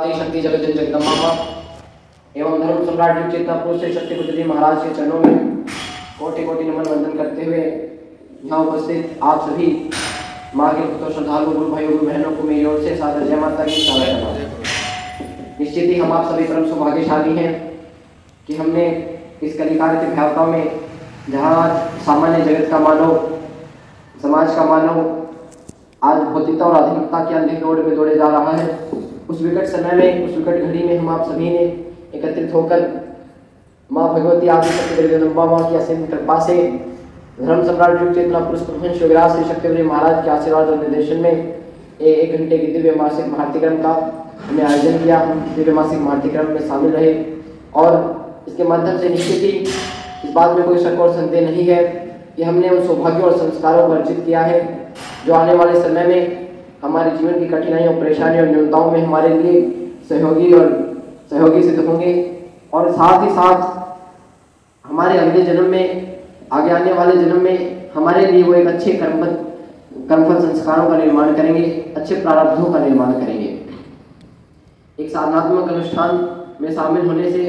आदि शक्ति जगत जगदम्बा मां एवं धर्म सम्राट युग चेतना पुरुष श्री शक्ति पुत्र जी महाराज के चरणों में कोटि कोटि नमन वंदन करते हुए यहाँ उपस्थित आप सभी माँ के भक्तों श्रद्धालु गुरु भाइयों गुरु बहनों को मेरी ओर से सादर जय माता की स्वागत। निश्चित ही हम आप सभी परम सौभाग्यशाली हैं कि हमने इस कलिकाल के भयावताओं में जहाँ सामान्य जगत का मानव समाज का मानव आज भौतिकता और आधुनिकता के अंधे दौड़ में दौड़े जा रहा है, उस विकट समय में उस विकट घड़ी में हम आप सभी ने एकत्रित होकर माँ भगवती आदि शक्ति जगदम्बा माँ की असीम कृपा से धर्म सम्राट युग चेतना पुरुष प्रभु विराज श्री शक्ति महाराज के आशीर्वाद और निर्देशन में एक घंटे की दिव्य मासिक महारतीक्रम का हमने आयोजन किया। हम दिव्य मासिक महारतीक्रम में शामिल रहे और इसके माध्यम से निश्चित ही इस बात में कोई शक और संदेह नहीं है कि हमने उन सौभाग्यों और संस्कारों को अर्जित किया है जो आने वाले समय में हमारे जीवन की कठिनाइयों परेशानियों और न्यूनताओं में हमारे लिए सहयोगी सिद्ध होंगे और साथ ही साथ हमारे अगले जन्म में आगे आने वाले जन्म में हमारे लिए वो एक अच्छे कर्मफल संस्कारों का निर्माण करेंगे, अच्छे प्रारब्धों का निर्माण करेंगे। एक साधनात्मक अनुष्ठान में शामिल होने से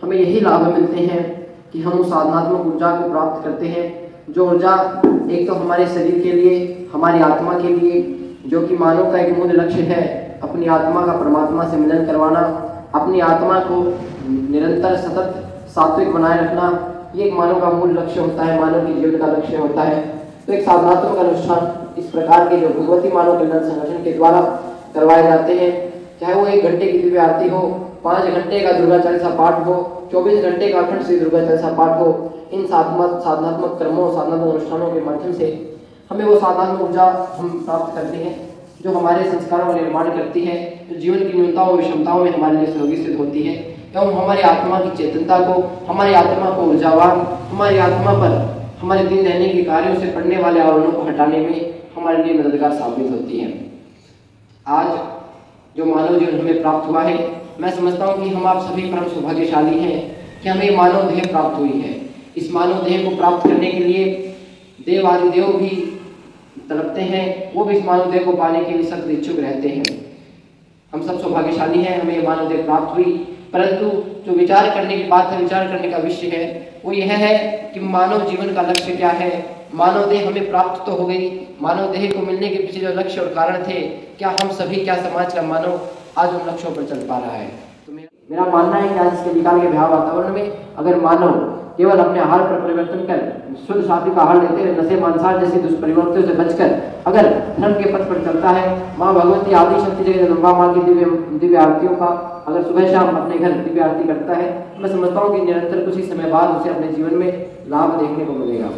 हमें यही लाभ मिलते हैं कि हम उस साधनात्मक ऊर्जा को प्राप्त करते हैं, जो ऊर्जा एक तो हमारे शरीर के लिए, हमारी आत्मा के लिए, जो कि मानव का एक मूल लक्ष्य है, अपनी आत्मा का परमात्मा से मिलन करवाना, अपनी आत्मा को निरंतर सतत सात्विक बनाए रखना, ये एक मानव का मूल लक्ष्य होता है, मानव के जीवन का लक्ष्य होता है। तो एक साधनात्मक अनुष्ठान इस प्रकार के जो भगवती मानव कल्याण संगठन के द्वारा करवाए जाते हैं, चाहे वो 1 घंटे की दिव्य आरती हो, 5 घंटे का दुर्गा चालीसा पाठ हो, 24 घंटे का अखंड श्री दुर्गा चालीसा पाठ हो, इन साधनात्मक कर्मों साधनात्मक अनुष्ठानों के माध्यम से हमें वो साधनात्मक ऊर्जा हम प्राप्त करते हैं जो हमारे संस्कारों का निर्माण करती है, जो जीवन की न्यूनताओं और विषमताओं में हमारे लिए सहयोगी सिद्ध होती है एवं हमारी आत्मा की चेतनता को, हमारी आत्मा को ऊर्जावान, हमारी आत्मा पर हमारे दिन रहने के कार्यों से पड़ने वाले आवरणों को हटाने में हमारे लिए मददगार साबित होती है। आज जो मानव जीवन हमें प्राप्त हुआ है, मैं समझता हूँ कि हम आप सभी परम सौभाग्यशाली हैं कि हमें मानव देह प्राप्त हुई है। इस मानव देह को प्राप्त करने के लिए देव आदि देव भी तड़पते हैं, वो भी इस मानव देह को पाने के लिए सख्त इच्छुक रहते हैं। हम सब सौभाग्यशाली हैं, हमें मानव देह प्राप्त हुई, परंतु जो विचार करने की बात है, विचार करने का विषय है, वो यह है कि मानव जीवन का लक्ष्य क्या है। मानव देह हमें प्राप्त तो हो गई, मानव देह को मिलने के पीछे जो लक्ष्य और कारण थे, क्या हम सभी, क्या समाज का मानव आज उन लक्ष्यों पर चल पा रहा है। तो मेरा मानना है कि आज के निकाल के भयावह वातावरण में अगर मानव केवल अपने आहार पर परिवर्तन कर शुद्ध सात्विक आहार लेते हुए नशे मांसाहार जैसी दुष्परिवर्तनों से बचकर अगर धर्म के पथ पर चलता है, माँ भगवती आदि शक्ति जगदम्बा माँ की दिव्य आरतियों का अगर सुबह शाम अपने घर दिव्य आरती करता है, मैं समझता हूँ कि निरंतर कुछ ही समय बाद उसे अपने जीवन में लाभ देखने को मिलेगा।